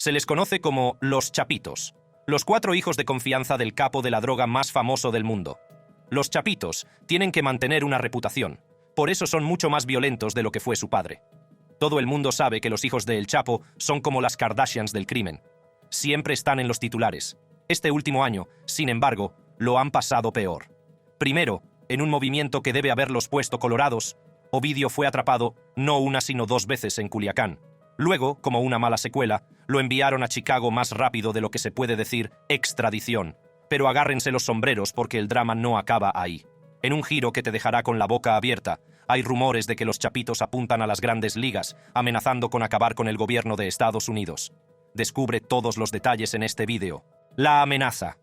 Se les conoce como los Chapitos, los 4 hijos de confianza del capo de la droga más famoso del mundo. Los Chapitos tienen que mantener una reputación, por eso son mucho más violentos de lo que fue su padre. Todo el mundo sabe que los hijos de El Chapo son como las Kardashians del crimen. Siempre están en los titulares. Este último año, sin embargo, lo han pasado peor. Primero, en un movimiento que debe haberlos puesto colorados, Ovidio fue atrapado no una sino 2 veces en Culiacán. Luego, como una mala secuela, lo enviaron a Chicago más rápido de lo que se puede decir extradición. Pero agárrense los sombreros porque el drama no acaba ahí. En un giro que te dejará con la boca abierta, hay rumores de que los Chapitos apuntan a las grandes ligas, amenazando con acabar con el gobierno de Estados Unidos. Descubre todos los detalles en este vídeo. La amenaza.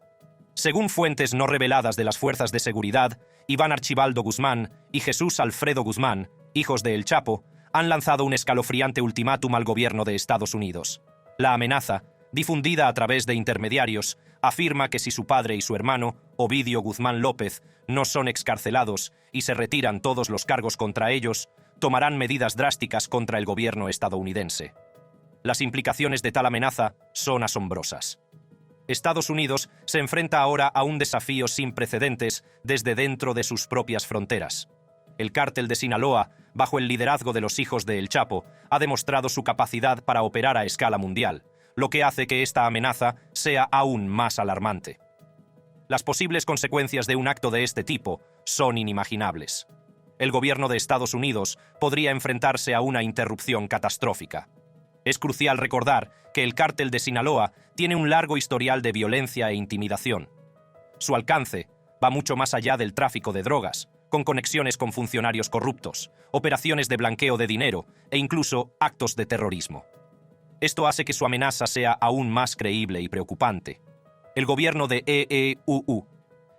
Según fuentes no reveladas de las fuerzas de seguridad, Iván Archibaldo Guzmán y Jesús Alfredo Guzmán, hijos de El Chapo, han lanzado un escalofriante ultimátum al gobierno de Estados Unidos. La amenaza, difundida a través de intermediarios, afirma que si su padre y su hermano, Ovidio Guzmán López, no son excarcelados y se retiran todos los cargos contra ellos, tomarán medidas drásticas contra el gobierno estadounidense. Las implicaciones de tal amenaza son asombrosas. Estados Unidos se enfrenta ahora a un desafío sin precedentes desde dentro de sus propias fronteras. El cártel de Sinaloa, bajo el liderazgo de los hijos de El Chapo, ha demostrado su capacidad para operar a escala mundial, lo que hace que esta amenaza sea aún más alarmante. Las posibles consecuencias de un acto de este tipo son inimaginables. El gobierno de Estados Unidos podría enfrentarse a una interrupción catastrófica. Es crucial recordar que el cártel de Sinaloa tiene un largo historial de violencia e intimidación. Su alcance va mucho más allá del tráfico de drogas, con conexiones con funcionarios corruptos, operaciones de blanqueo de dinero e incluso actos de terrorismo. Esto hace que su amenaza sea aún más creíble y preocupante. El gobierno de EEUU,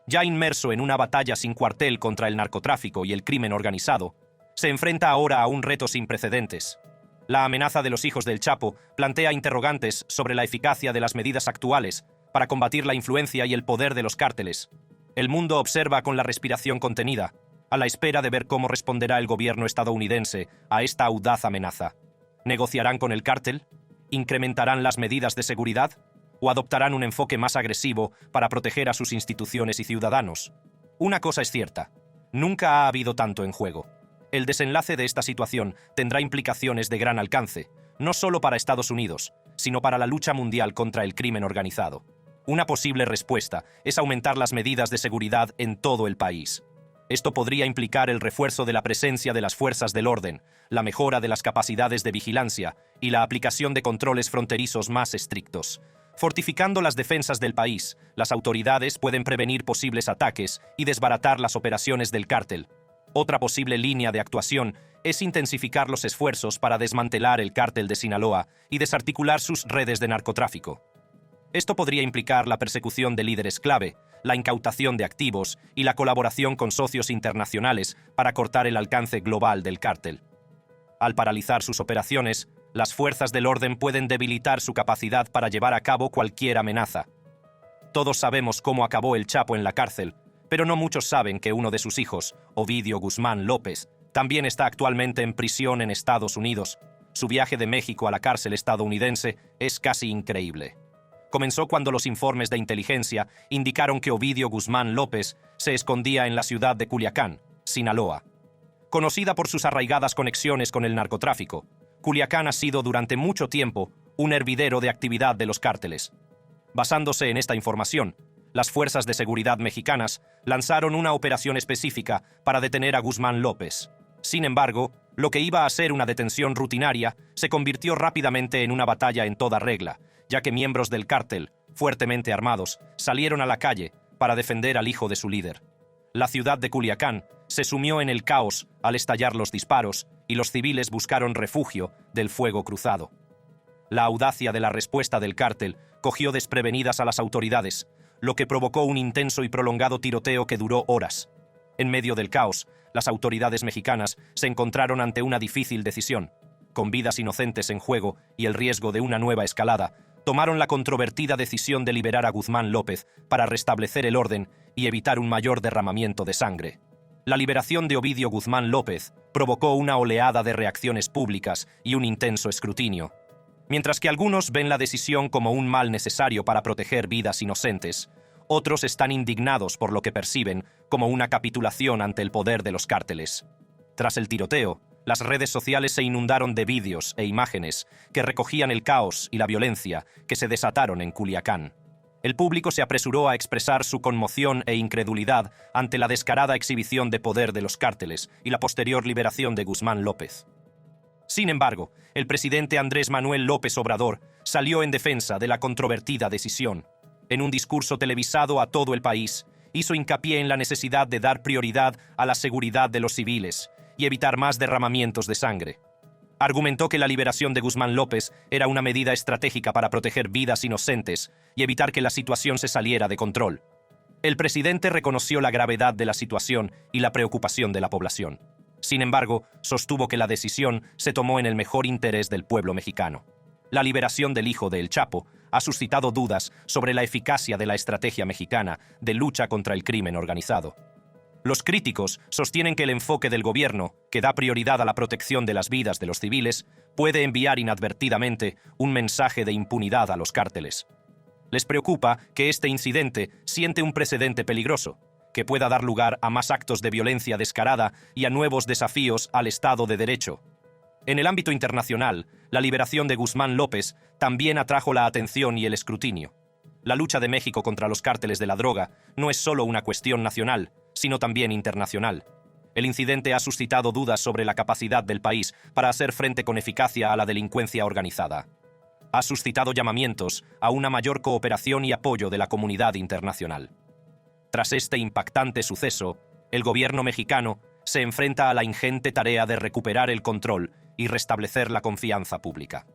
ya inmerso en una batalla sin cuartel contra el narcotráfico y el crimen organizado, se enfrenta ahora a un reto sin precedentes. La amenaza de los hijos del Chapo plantea interrogantes sobre la eficacia de las medidas actuales para combatir la influencia y el poder de los cárteles. El mundo observa con la respiración contenida, a la espera de ver cómo responderá el gobierno estadounidense a esta audaz amenaza. ¿Negociarán con el cártel? ¿Incrementarán las medidas de seguridad? ¿O adoptarán un enfoque más agresivo para proteger a sus instituciones y ciudadanos? Una cosa es cierta, nunca ha habido tanto en juego. El desenlace de esta situación tendrá implicaciones de gran alcance, no solo para Estados Unidos, sino para la lucha mundial contra el crimen organizado. Una posible respuesta es aumentar las medidas de seguridad en todo el país. Esto podría implicar el refuerzo de la presencia de las fuerzas del orden, la mejora de las capacidades de vigilancia y la aplicación de controles fronterizos más estrictos. Fortificando las defensas del país, las autoridades pueden prevenir posibles ataques y desbaratar las operaciones del cártel. Otra posible línea de actuación es intensificar los esfuerzos para desmantelar el cártel de Sinaloa y desarticular sus redes de narcotráfico. Esto podría implicar la persecución de líderes clave, la incautación de activos y la colaboración con socios internacionales para cortar el alcance global del cártel. Al paralizar sus operaciones, las fuerzas del orden pueden debilitar su capacidad para llevar a cabo cualquier amenaza. Todos sabemos cómo acabó El Chapo en la cárcel, pero no muchos saben que uno de sus hijos, Ovidio Guzmán López, también está actualmente en prisión en Estados Unidos. Su viaje de México a la cárcel estadounidense es casi increíble. Comenzó cuando los informes de inteligencia indicaron que Ovidio Guzmán López se escondía en la ciudad de Culiacán, Sinaloa. Conocida por sus arraigadas conexiones con el narcotráfico, Culiacán ha sido durante mucho tiempo un hervidero de actividad de los cárteles. Basándose en esta información, las fuerzas de seguridad mexicanas lanzaron una operación específica para detener a Guzmán López. Sin embargo, lo que iba a ser una detención rutinaria se convirtió rápidamente en una batalla en toda regla, ya que miembros del cártel, fuertemente armados, salieron a la calle para defender al hijo de su líder. La ciudad de Culiacán se sumió en el caos al estallar los disparos y los civiles buscaron refugio del fuego cruzado. La audacia de la respuesta del cártel cogió desprevenidas a las autoridades, lo que provocó un intenso y prolongado tiroteo que duró horas. En medio del caos, las autoridades mexicanas se encontraron ante una difícil decisión. Con vidas inocentes en juego y el riesgo de una nueva escalada, tomaron la controvertida decisión de liberar a Guzmán López para restablecer el orden y evitar un mayor derramamiento de sangre. La liberación de Ovidio Guzmán López provocó una oleada de reacciones públicas y un intenso escrutinio. Mientras que algunos ven la decisión como un mal necesario para proteger vidas inocentes, otros están indignados por lo que perciben como una capitulación ante el poder de los cárteles. Tras el tiroteo, las redes sociales se inundaron de vídeos e imágenes que recogían el caos y la violencia que se desataron en Culiacán. El público se apresuró a expresar su conmoción e incredulidad ante la descarada exhibición de poder de los cárteles y la posterior liberación de Guzmán López. Sin embargo, el presidente Andrés Manuel López Obrador salió en defensa de la controvertida decisión. En un discurso televisado a todo el país, hizo hincapié en la necesidad de dar prioridad a la seguridad de los civiles y evitar más derramamientos de sangre. Argumentó que la liberación de Guzmán López era una medida estratégica para proteger vidas inocentes y evitar que la situación se saliera de control. El presidente reconoció la gravedad de la situación y la preocupación de la población. Sin embargo, sostuvo que la decisión se tomó en el mejor interés del pueblo mexicano. La liberación del hijo de El Chapo ha suscitado dudas sobre la eficacia de la estrategia mexicana de lucha contra el crimen organizado. Los críticos sostienen que el enfoque del gobierno, que da prioridad a la protección de las vidas de los civiles, puede enviar inadvertidamente un mensaje de impunidad a los cárteles. Les preocupa que este incidente siente un precedente peligroso, que pueda dar lugar a más actos de violencia descarada y a nuevos desafíos al Estado de Derecho. En el ámbito internacional, la liberación de Guzmán López también atrajo la atención y el escrutinio. La lucha de México contra los cárteles de la droga no es solo una cuestión nacional, sino también internacional. El incidente ha suscitado dudas sobre la capacidad del país para hacer frente con eficacia a la delincuencia organizada. Ha suscitado llamamientos a una mayor cooperación y apoyo de la comunidad internacional. Tras este impactante suceso, el gobierno mexicano se enfrenta a la ingente tarea de recuperar el control y restablecer la confianza pública.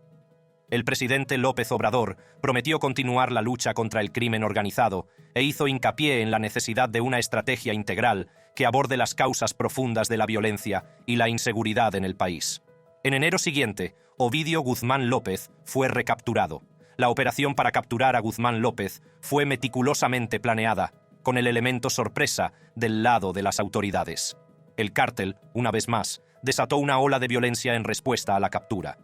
El presidente López Obrador prometió continuar la lucha contra el crimen organizado e hizo hincapié en la necesidad de una estrategia integral que aborde las causas profundas de la violencia y la inseguridad en el país. En enero siguiente, Ovidio Guzmán López fue recapturado. La operación para capturar a Guzmán López fue meticulosamente planeada, con el elemento sorpresa del lado de las autoridades. El cártel, una vez más, desató una ola de violencia en respuesta a la captura.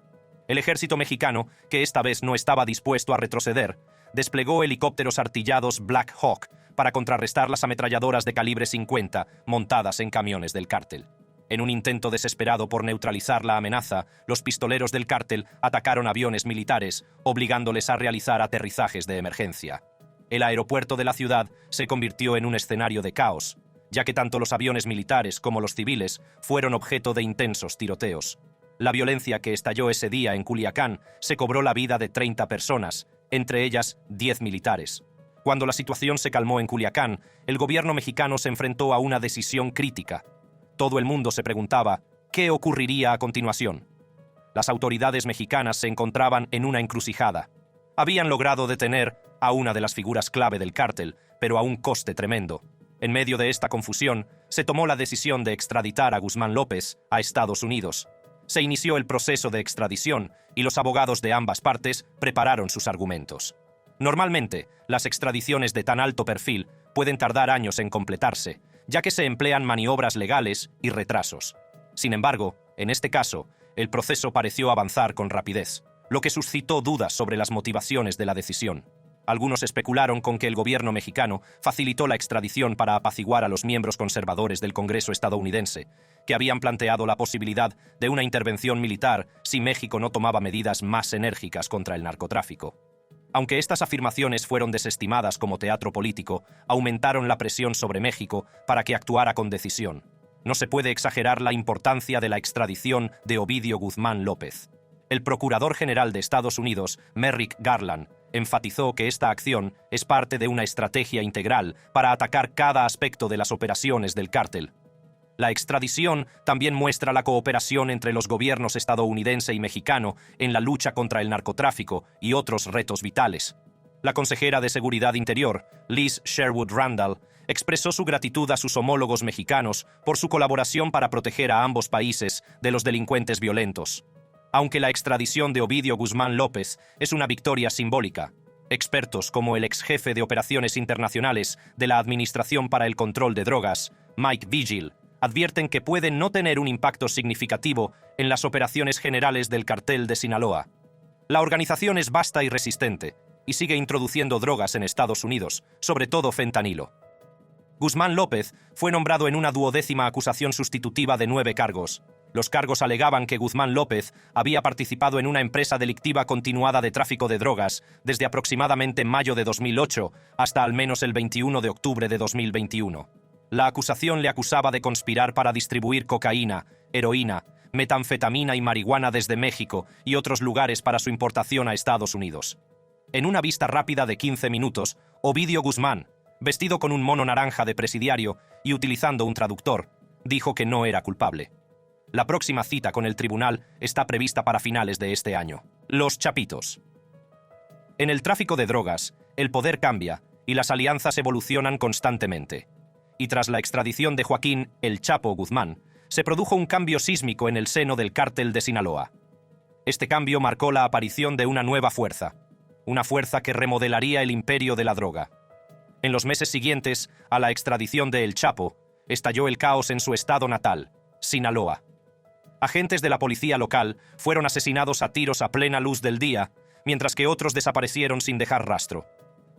El ejército mexicano, que esta vez no estaba dispuesto a retroceder, desplegó helicópteros artillados Black Hawk para contrarrestar las ametralladoras de calibre 50 montadas en camiones del cártel. En un intento desesperado por neutralizar la amenaza, los pistoleros del cártel atacaron aviones militares, obligándoles a realizar aterrizajes de emergencia. El aeropuerto de la ciudad se convirtió en un escenario de caos, ya que tanto los aviones militares como los civiles fueron objeto de intensos tiroteos. La violencia que estalló ese día en Culiacán se cobró la vida de 30 personas, entre ellas 10 militares. Cuando la situación se calmó en Culiacán, el gobierno mexicano se enfrentó a una decisión crítica. Todo el mundo se preguntaba, ¿qué ocurriría a continuación? Las autoridades mexicanas se encontraban en una encrucijada. Habían logrado detener a una de las figuras clave del cártel, pero a un coste tremendo. En medio de esta confusión, se tomó la decisión de extraditar a Guzmán López a Estados Unidos. Se inició el proceso de extradición y los abogados de ambas partes prepararon sus argumentos. Normalmente, las extradiciones de tan alto perfil pueden tardar años en completarse, ya que se emplean maniobras legales y retrasos. Sin embargo, en este caso, el proceso pareció avanzar con rapidez, lo que suscitó dudas sobre las motivaciones de la decisión. Algunos especularon con que el gobierno mexicano facilitó la extradición para apaciguar a los miembros conservadores del Congreso estadounidense, que habían planteado la posibilidad de una intervención militar si México no tomaba medidas más enérgicas contra el narcotráfico. Aunque estas afirmaciones fueron desestimadas como teatro político, aumentaron la presión sobre México para que actuara con decisión. No se puede exagerar la importancia de la extradición de Ovidio Guzmán López. El Procurador General de Estados Unidos, Merrick Garland, enfatizó que esta acción es parte de una estrategia integral para atacar cada aspecto de las operaciones del cártel. La extradición también muestra la cooperación entre los gobiernos estadounidense y mexicano en la lucha contra el narcotráfico y otros retos vitales. La consejera de Seguridad Interior, Liz Sherwood Randall, expresó su gratitud a sus homólogos mexicanos por su colaboración para proteger a ambos países de los delincuentes violentos. Aunque la extradición de Ovidio Guzmán López es una victoria simbólica, expertos como el ex jefe de operaciones internacionales de la Administración para el Control de Drogas, Mike Vigil, advierten que puede no tener un impacto significativo en las operaciones generales del cartel de Sinaloa. La organización es vasta y resistente, y sigue introduciendo drogas en Estados Unidos, sobre todo fentanilo. Guzmán López fue nombrado en una 12ª acusación sustitutiva de 9 cargos. Los cargos alegaban que Guzmán López había participado en una empresa delictiva continuada de tráfico de drogas desde aproximadamente mayo de 2008 hasta al menos el 21 de octubre de 2021. La acusación le acusaba de conspirar para distribuir cocaína, heroína, metanfetamina y marihuana desde México y otros lugares para su importación a Estados Unidos. En una vista rápida de 15 minutos, Ovidio Guzmán, vestido con un mono naranja de presidiario y utilizando un traductor, dijo que no era culpable. La próxima cita con el tribunal está prevista para finales de este año. Los chapitos. En el tráfico de drogas, el poder cambia y las alianzas evolucionan constantemente. Y tras la extradición de Joaquín El Chapo Guzmán, se produjo un cambio sísmico en el seno del cártel de Sinaloa. Este cambio marcó la aparición de una nueva fuerza, una fuerza que remodelaría el imperio de la droga. En los meses siguientes a la extradición de El Chapo, estalló el caos en su estado natal, Sinaloa. Agentes de la policía local fueron asesinados a tiros a plena luz del día, mientras que otros desaparecieron sin dejar rastro.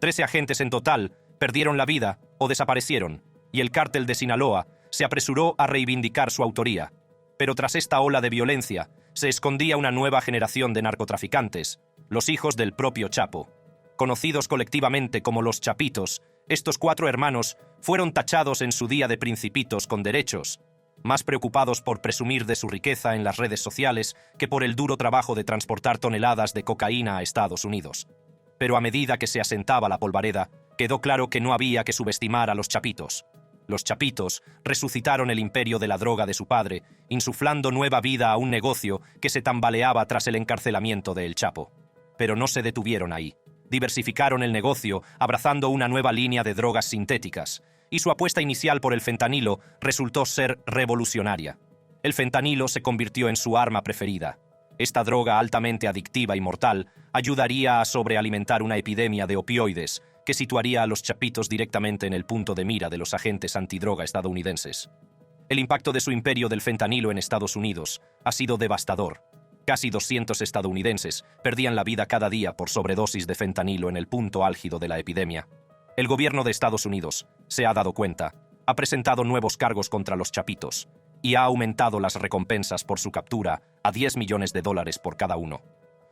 13 agentes en total perdieron la vida o desaparecieron, y el cártel de Sinaloa se apresuró a reivindicar su autoría. Pero tras esta ola de violencia, se escondía una nueva generación de narcotraficantes, los hijos del propio Chapo. Conocidos colectivamente como los Chapitos, estos 4 hermanos fueron tachados en su día de principitos con derechos, más preocupados por presumir de su riqueza en las redes sociales que por el duro trabajo de transportar toneladas de cocaína a Estados Unidos. Pero a medida que se asentaba la polvareda, quedó claro que no había que subestimar a los Chapitos. Los Chapitos resucitaron el imperio de la droga de su padre, insuflando nueva vida a un negocio que se tambaleaba tras el encarcelamiento de El Chapo. Pero no se detuvieron ahí. Diversificaron el negocio, abrazando una nueva línea de drogas sintéticas, y su apuesta inicial por el fentanilo resultó ser revolucionaria. El fentanilo se convirtió en su arma preferida. Esta droga altamente adictiva y mortal ayudaría a sobrealimentar una epidemia de opioides que situaría a los Chapitos directamente en el punto de mira de los agentes antidroga estadounidenses. El impacto de su imperio del fentanilo en Estados Unidos ha sido devastador. Casi 200 estadounidenses perdían la vida cada día por sobredosis de fentanilo en el punto álgido de la epidemia. El gobierno de Estados Unidos se ha dado cuenta, ha presentado nuevos cargos contra los Chapitos y ha aumentado las recompensas por su captura a $10 millones por cada uno.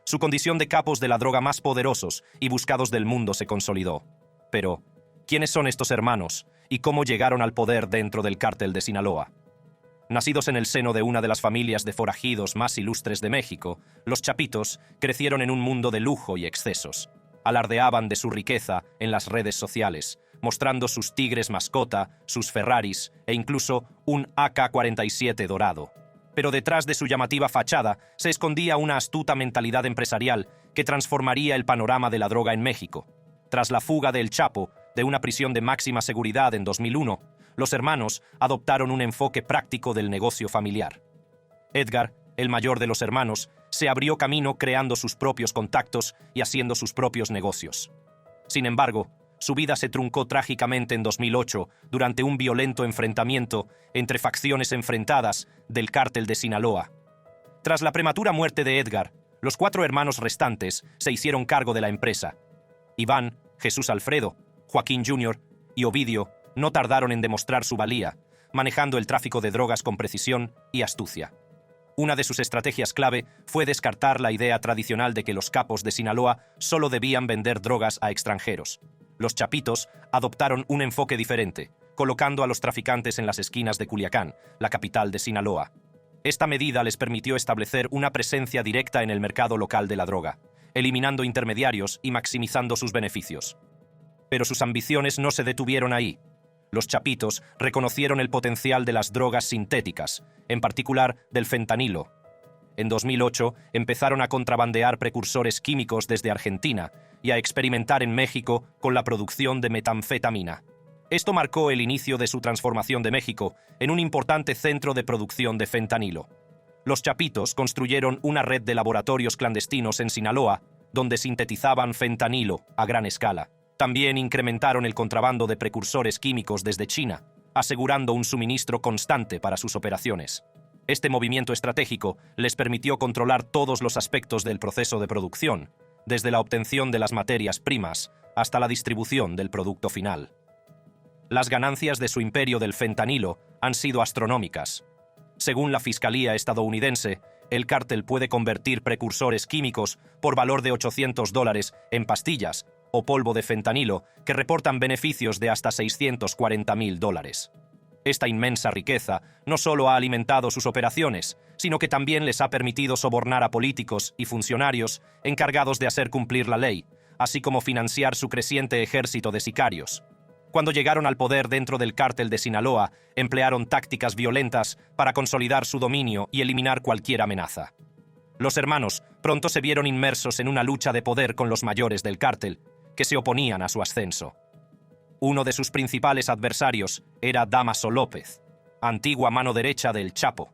Su condición de capos de la droga más poderosos y buscados del mundo se consolidó. Pero, ¿quiénes son estos hermanos y cómo llegaron al poder dentro del cártel de Sinaloa? Nacidos en el seno de una de las familias de forajidos más ilustres de México, los Chapitos crecieron en un mundo de lujo y excesos. Alardeaban de su riqueza en las redes sociales, mostrando sus tigres mascota, sus Ferraris e incluso un AK-47 dorado. Pero detrás de su llamativa fachada se escondía una astuta mentalidad empresarial que transformaría el panorama de la droga en México. Tras la fuga de El Chapo de una prisión de máxima seguridad en 2001, los hermanos adoptaron un enfoque práctico del negocio familiar. Edgar, el mayor de los hermanos, se abrió camino creando sus propios contactos y haciendo sus propios negocios. Sin embargo, su vida se truncó trágicamente en 2008 durante un violento enfrentamiento entre facciones enfrentadas del cártel de Sinaloa. Tras la prematura muerte de Edgar, los 4 hermanos restantes se hicieron cargo de la empresa. Iván, Jesús Alfredo, Joaquín Jr. y Ovidio no tardaron en demostrar su valía, manejando el tráfico de drogas con precisión y astucia. Una de sus estrategias clave fue descartar la idea tradicional de que los capos de Sinaloa solo debían vender drogas a extranjeros. Los Chapitos adoptaron un enfoque diferente, colocando a los traficantes en las esquinas de Culiacán, la capital de Sinaloa. Esta medida les permitió establecer una presencia directa en el mercado local de la droga, eliminando intermediarios y maximizando sus beneficios. Pero sus ambiciones no se detuvieron ahí. Los Chapitos reconocieron el potencial de las drogas sintéticas, en particular del fentanilo. En 2008 empezaron a contrabandear precursores químicos desde Argentina y a experimentar en México con la producción de metanfetamina. Esto marcó el inicio de su transformación de México en un importante centro de producción de fentanilo. Los Chapitos construyeron una red de laboratorios clandestinos en Sinaloa, donde sintetizaban fentanilo a gran escala. También incrementaron el contrabando de precursores químicos desde China, asegurando un suministro constante para sus operaciones. Este movimiento estratégico les permitió controlar todos los aspectos del proceso de producción, desde la obtención de las materias primas hasta la distribución del producto final. Las ganancias de su imperio del fentanilo han sido astronómicas. Según la Fiscalía estadounidense, el cártel puede convertir precursores químicos por valor de $800 en pastillas o polvo de fentanilo que reportan beneficios de hasta $640.000. Esta inmensa riqueza no solo ha alimentado sus operaciones, sino que también les ha permitido sobornar a políticos y funcionarios encargados de hacer cumplir la ley, así como financiar su creciente ejército de sicarios. Cuando llegaron al poder dentro del cártel de Sinaloa, emplearon tácticas violentas para consolidar su dominio y eliminar cualquier amenaza. Los hermanos pronto se vieron inmersos en una lucha de poder con los mayores del cártel, que se oponían a su ascenso. Uno de sus principales adversarios era Dámaso López, antigua mano derecha del Chapo.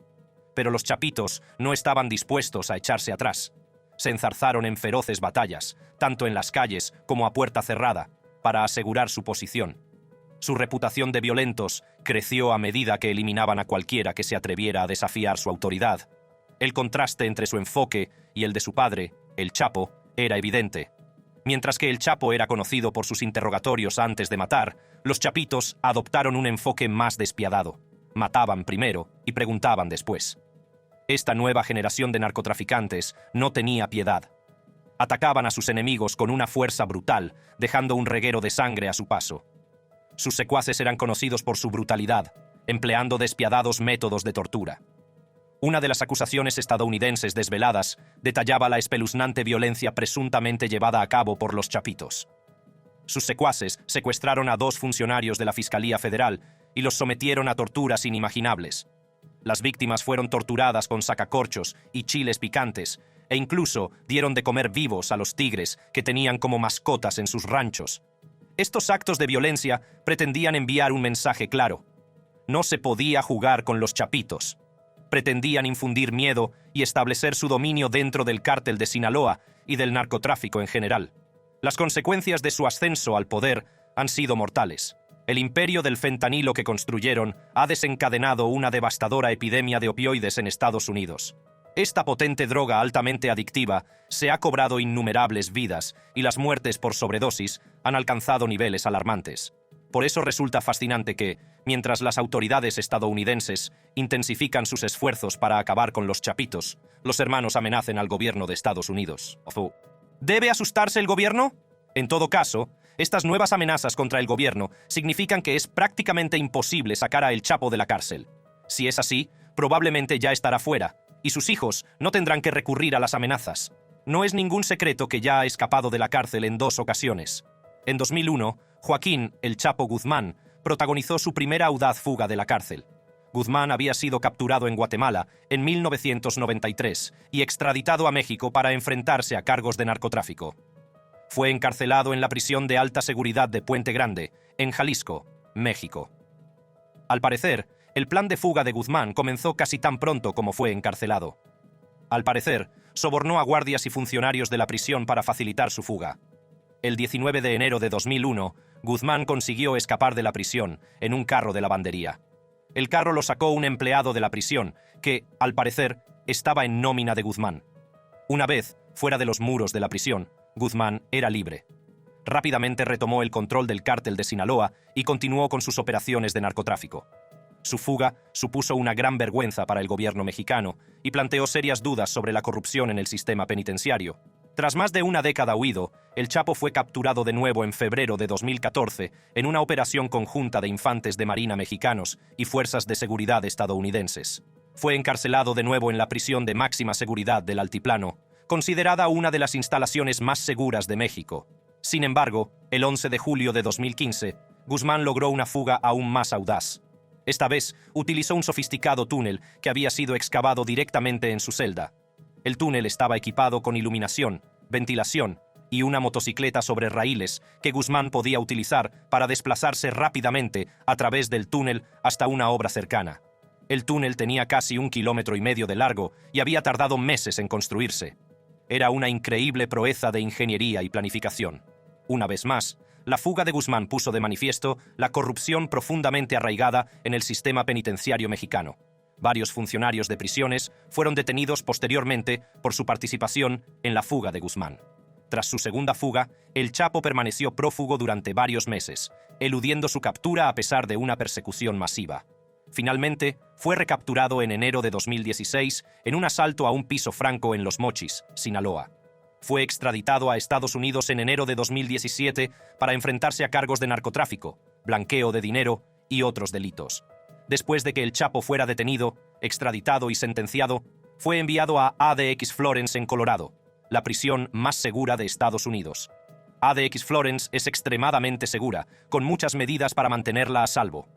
Pero los chapitos no estaban dispuestos a echarse atrás. Se enzarzaron en feroces batallas, tanto en las calles como a puerta cerrada, para asegurar su posición. Su reputación de violentos creció a medida que eliminaban a cualquiera que se atreviera a desafiar su autoridad. El contraste entre su enfoque y el de su padre, el Chapo, era evidente. Mientras que el Chapo era conocido por sus interrogatorios antes de matar, los chapitos adoptaron un enfoque más despiadado. Mataban primero y preguntaban después. Esta nueva generación de narcotraficantes no tenía piedad. Atacaban a sus enemigos con una fuerza brutal, dejando un reguero de sangre a su paso. Sus secuaces eran conocidos por su brutalidad, empleando despiadados métodos de tortura. Una de las acusaciones estadounidenses desveladas detallaba la espeluznante violencia presuntamente llevada a cabo por los chapitos. Sus secuaces secuestraron a 2 funcionarios de la Fiscalía Federal y los sometieron a torturas inimaginables. Las víctimas fueron torturadas con sacacorchos y chiles picantes, e incluso dieron de comer vivos a los tigres que tenían como mascotas en sus ranchos. Estos actos de violencia pretendían enviar un mensaje claro. No se podía jugar con los chapitos. Pretendían infundir miedo y establecer su dominio dentro del cártel de Sinaloa y del narcotráfico en general. Las consecuencias de su ascenso al poder han sido mortales. El imperio del fentanilo que construyeron ha desencadenado una devastadora epidemia de opioides en Estados Unidos. Esta potente droga altamente adictiva se ha cobrado innumerables vidas y las muertes por sobredosis han alcanzado niveles alarmantes. Por eso resulta fascinante que, mientras las autoridades estadounidenses intensifican sus esfuerzos para acabar con los chapitos, los hermanos amenacen al gobierno de Estados Unidos. ¿Debe asustarse el gobierno? En todo caso, estas nuevas amenazas contra el gobierno significan que es prácticamente imposible sacar a El Chapo de la cárcel. Si es así, probablemente ya estará fuera, y sus hijos no tendrán que recurrir a las amenazas. No es ningún secreto que ya ha escapado de la cárcel en 2 ocasiones. En 2001, Joaquín El Chapo Guzmán protagonizó su primera audaz fuga de la cárcel. Guzmán había sido capturado en Guatemala en 1993 y extraditado a México para enfrentarse a cargos de narcotráfico. Fue encarcelado en la prisión de alta seguridad de Puente Grande, en Jalisco, México. Al parecer, el plan de fuga de Guzmán comenzó casi tan pronto como fue encarcelado. Al parecer, sobornó a guardias y funcionarios de la prisión para facilitar su fuga. El 19 de enero de 2001, Guzmán consiguió escapar de la prisión en un carro de lavandería. El carro lo sacó un empleado de la prisión que, al parecer, estaba en nómina de Guzmán. Una vez, fuera de los muros de la prisión, Guzmán era libre. Rápidamente retomó el control del cártel de Sinaloa y continuó con sus operaciones de narcotráfico. Su fuga supuso una gran vergüenza para el gobierno mexicano y planteó serias dudas sobre la corrupción en el sistema penitenciario. Tras más de una década huido, el Chapo fue capturado de nuevo en febrero de 2014 en una operación conjunta de infantes de marina mexicanos y fuerzas de seguridad estadounidenses. Fue encarcelado de nuevo en la prisión de máxima seguridad del Altiplano, considerada una de las instalaciones más seguras de México. Sin embargo, el 11 de julio de 2015, Guzmán logró una fuga aún más audaz. Esta vez, utilizó un sofisticado túnel que había sido excavado directamente en su celda. El túnel estaba equipado con iluminación, ventilación y una motocicleta sobre raíles que Guzmán podía utilizar para desplazarse rápidamente a través del túnel hasta una obra cercana. El túnel tenía casi 1,5 kilómetros de largo y había tardado meses en construirse. Era una increíble proeza de ingeniería y planificación. Una vez más, la fuga de Guzmán puso de manifiesto la corrupción profundamente arraigada en el sistema penitenciario mexicano. Varios funcionarios de prisiones fueron detenidos posteriormente por su participación en la fuga de Guzmán. Tras su segunda fuga, el Chapo permaneció prófugo durante varios meses, eludiendo su captura a pesar de una persecución masiva. Finalmente, fue recapturado en enero de 2016 en un asalto a un piso franco en Los Mochis, Sinaloa. Fue extraditado a Estados Unidos en enero de 2017 para enfrentarse a cargos de narcotráfico, blanqueo de dinero y otros delitos. Después de que el Chapo fuera detenido, extraditado y sentenciado, fue enviado a ADX Florence en Colorado, la prisión más segura de Estados Unidos. ADX Florence es extremadamente segura, con muchas medidas para mantenerla a salvo.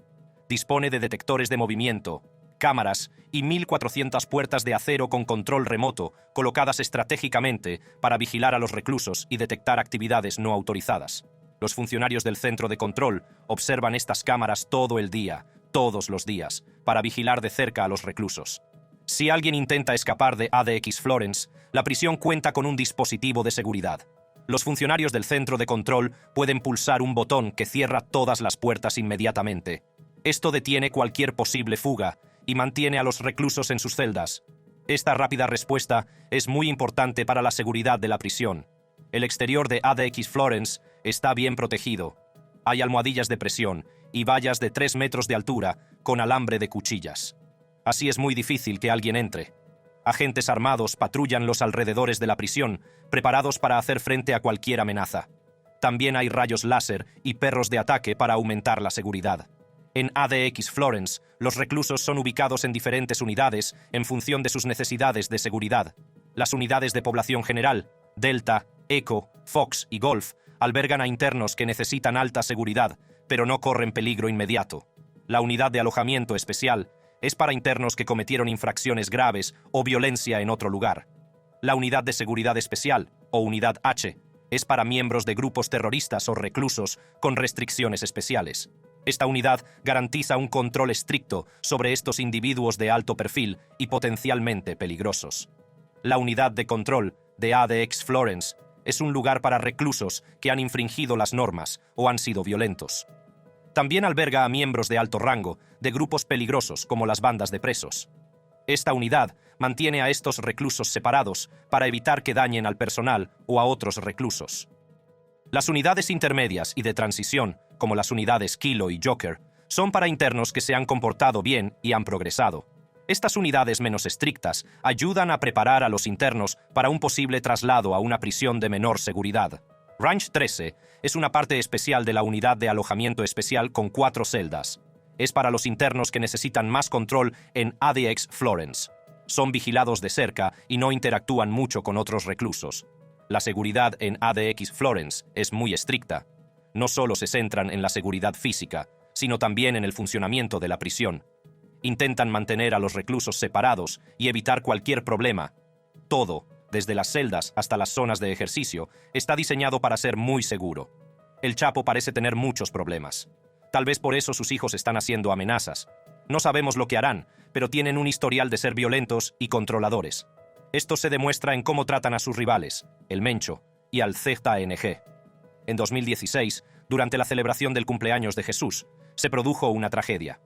Dispone de detectores de movimiento, cámaras y 1.400 puertas de acero con control remoto colocadas estratégicamente para vigilar a los reclusos y detectar actividades no autorizadas. Los funcionarios del centro de control observan estas cámaras todo el día, todos los días, para vigilar de cerca a los reclusos. Si alguien intenta escapar de ADX Florence, la prisión cuenta con un dispositivo de seguridad. Los funcionarios del centro de control pueden pulsar un botón que cierra todas las puertas inmediatamente. Esto detiene cualquier posible fuga y mantiene a los reclusos en sus celdas. Esta rápida respuesta es muy importante para la seguridad de la prisión. El exterior de ADX Florence está bien protegido. Hay almohadillas de presión y vallas de 3 metros de altura con alambre de cuchillas. Así es muy difícil que alguien entre. Agentes armados patrullan los alrededores de la prisión, preparados para hacer frente a cualquier amenaza. También hay rayos láser y perros de ataque para aumentar la seguridad. En ADX Florence, los reclusos son ubicados en diferentes unidades en función de sus necesidades de seguridad. Las unidades de población general, Delta, Echo, Fox y Golf, albergan a internos que necesitan alta seguridad, pero no corren peligro inmediato. La unidad de alojamiento especial es para internos que cometieron infracciones graves o violencia en otro lugar. La unidad de seguridad especial, o unidad H, es para miembros de grupos terroristas o reclusos con restricciones especiales. Esta unidad garantiza un control estricto sobre estos individuos de alto perfil y potencialmente peligrosos. La unidad de control de ADX Florence es un lugar para reclusos que han infringido las normas o han sido violentos. También alberga a miembros de alto rango de grupos peligrosos como las bandas de presos. Esta unidad mantiene a estos reclusos separados para evitar que dañen al personal o a otros reclusos. Las unidades intermedias y de transición, como las unidades Kilo y Joker, son para internos que se han comportado bien y han progresado. Estas unidades menos estrictas ayudan a preparar a los internos para un posible traslado a una prisión de menor seguridad. Ranch 13 es una parte especial de la unidad de alojamiento especial con 4 celdas. Es para los internos que necesitan más control en ADX Florence. Son vigilados de cerca y no interactúan mucho con otros reclusos. La seguridad en ADX Florence es muy estricta. No solo se centran en la seguridad física, sino también en el funcionamiento de la prisión. Intentan mantener a los reclusos separados y evitar cualquier problema. Todo, desde las celdas hasta las zonas de ejercicio, está diseñado para ser muy seguro. El Chapo parece tener muchos problemas. Tal vez por eso sus hijos están haciendo amenazas. No sabemos lo que harán, pero tienen un historial de ser violentos y controladores. Esto se demuestra en cómo tratan a sus rivales, el Mencho y al ZNG. En 2016, durante la celebración del cumpleaños de Jesús, se produjo una tragedia.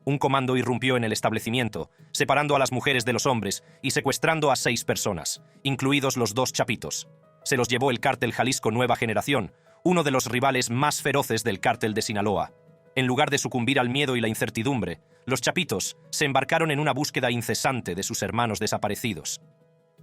Un comando irrumpió en el establecimiento, separando a las mujeres de los hombres y secuestrando a 6 personas, incluidos los 2 chapitos. Se los llevó el cártel Jalisco Nueva Generación, uno de los rivales más feroces del cártel de Sinaloa. En lugar de sucumbir al miedo y la incertidumbre, los chapitos se embarcaron en una búsqueda incesante de sus hermanos desaparecidos.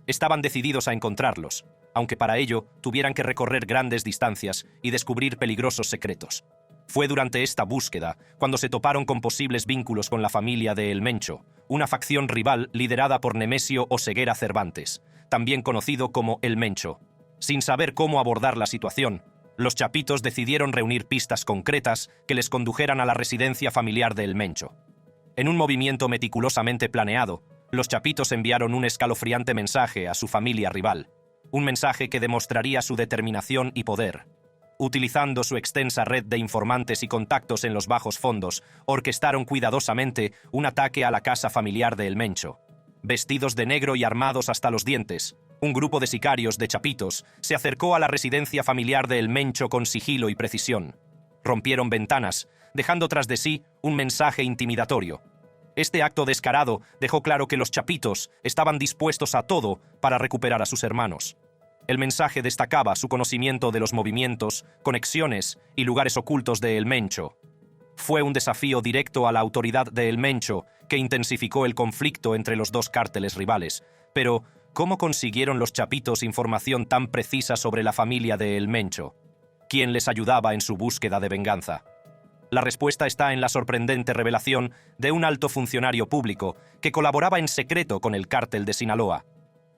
Estaban decididos a encontrarlos, aunque para ello tuvieran que recorrer grandes distancias y descubrir peligrosos secretos. Fue durante esta búsqueda cuando se toparon con posibles vínculos con la familia de El Mencho, una facción rival liderada por Nemesio Oseguera Cervantes, también conocido como El Mencho. Sin saber cómo abordar la situación, los chapitos decidieron reunir pistas concretas que les condujeran a la residencia familiar de El Mencho. En un movimiento meticulosamente planeado, los chapitos enviaron un escalofriante mensaje a su familia rival, un mensaje que demostraría su determinación y poder. Utilizando su extensa red de informantes y contactos en los bajos fondos, orquestaron cuidadosamente un ataque a la casa familiar de El Mencho. Vestidos de negro y armados hasta los dientes, un grupo de sicarios de chapitos se acercó a la residencia familiar de El Mencho con sigilo y precisión. Rompieron ventanas, dejando tras de sí un mensaje intimidatorio. Este acto descarado dejó claro que los chapitos estaban dispuestos a todo para recuperar a sus hermanos. El mensaje destacaba su conocimiento de los movimientos, conexiones y lugares ocultos de El Mencho. Fue un desafío directo a la autoridad de El Mencho que intensificó el conflicto entre los dos cárteles rivales. Pero, ¿cómo consiguieron los chapitos información tan precisa sobre la familia de El Mencho? ¿Quién les ayudaba en su búsqueda de venganza? La respuesta está en la sorprendente revelación de un alto funcionario público que colaboraba en secreto con el cártel de Sinaloa.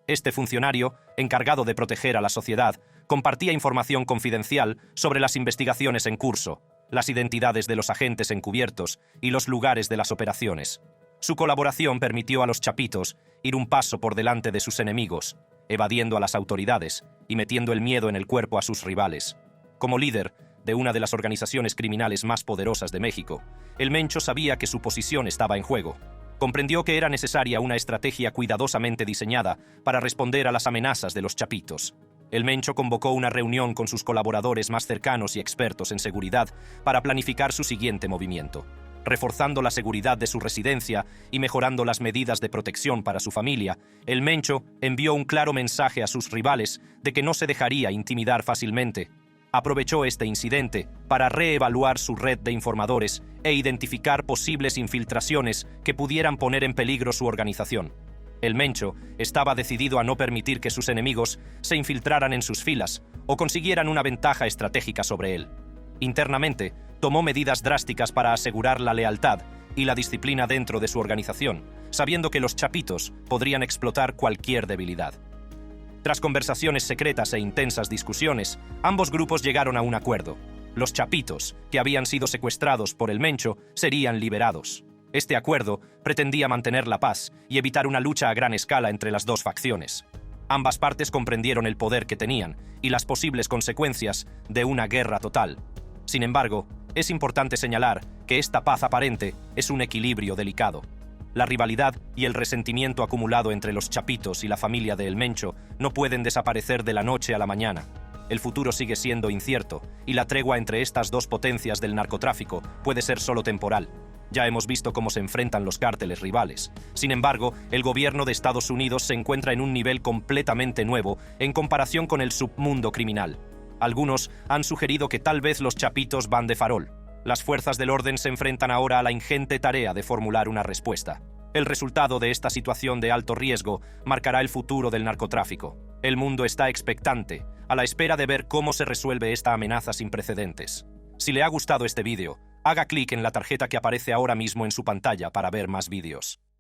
Este funcionario, encargado de proteger a la sociedad, compartía información confidencial sobre las investigaciones en curso, las identidades de los agentes encubiertos y los lugares de las operaciones. Su colaboración permitió a los chapitos ir un paso por delante de sus enemigos, evadiendo a las autoridades y metiendo el miedo en el cuerpo a sus rivales. Como líder de una de las organizaciones criminales más poderosas de México, El Mencho sabía que su posición estaba en juego. Comprendió que era necesaria una estrategia cuidadosamente diseñada para responder a las amenazas de los chapitos. El Mencho convocó una reunión con sus colaboradores más cercanos y expertos en seguridad para planificar su siguiente movimiento. Reforzando la seguridad de su residencia y mejorando las medidas de protección para su familia, El Mencho envió un claro mensaje a sus rivales de que no se dejaría intimidar fácilmente. Aprovechó este incidente para reevaluar su red de informadores e identificar posibles infiltraciones que pudieran poner en peligro su organización. El Mencho estaba decidido a no permitir que sus enemigos se infiltraran en sus filas o consiguieran una ventaja estratégica sobre él. Internamente, tomó medidas drásticas para asegurar la lealtad y la disciplina dentro de su organización, sabiendo que los chapitos podrían explotar cualquier debilidad. Tras conversaciones secretas e intensas discusiones, ambos grupos llegaron a un acuerdo. Los chapitos, que habían sido secuestrados por El Mencho, serían liberados. Este acuerdo pretendía mantener la paz y evitar una lucha a gran escala entre las dos facciones. Ambas partes comprendieron el poder que tenían y las posibles consecuencias de una guerra total. Sin embargo, es importante señalar que esta paz aparente es un equilibrio delicado. La rivalidad y el resentimiento acumulado entre los chapitos y la familia de El Mencho no pueden desaparecer de la noche a la mañana. El futuro sigue siendo incierto y la tregua entre estas dos potencias del narcotráfico puede ser solo temporal. Ya hemos visto cómo se enfrentan los cárteles rivales. Sin embargo, el gobierno de Estados Unidos se encuentra en un nivel completamente nuevo en comparación con el submundo criminal. Algunos han sugerido que tal vez los chapitos van de farol. Las fuerzas del orden se enfrentan ahora a la ingente tarea de formular una respuesta. El resultado de esta situación de alto riesgo marcará el futuro del narcotráfico. El mundo está expectante, a la espera de ver cómo se resuelve esta amenaza sin precedentes. Si le ha gustado este vídeo, haga clic en la tarjeta que aparece ahora mismo en su pantalla para ver más vídeos.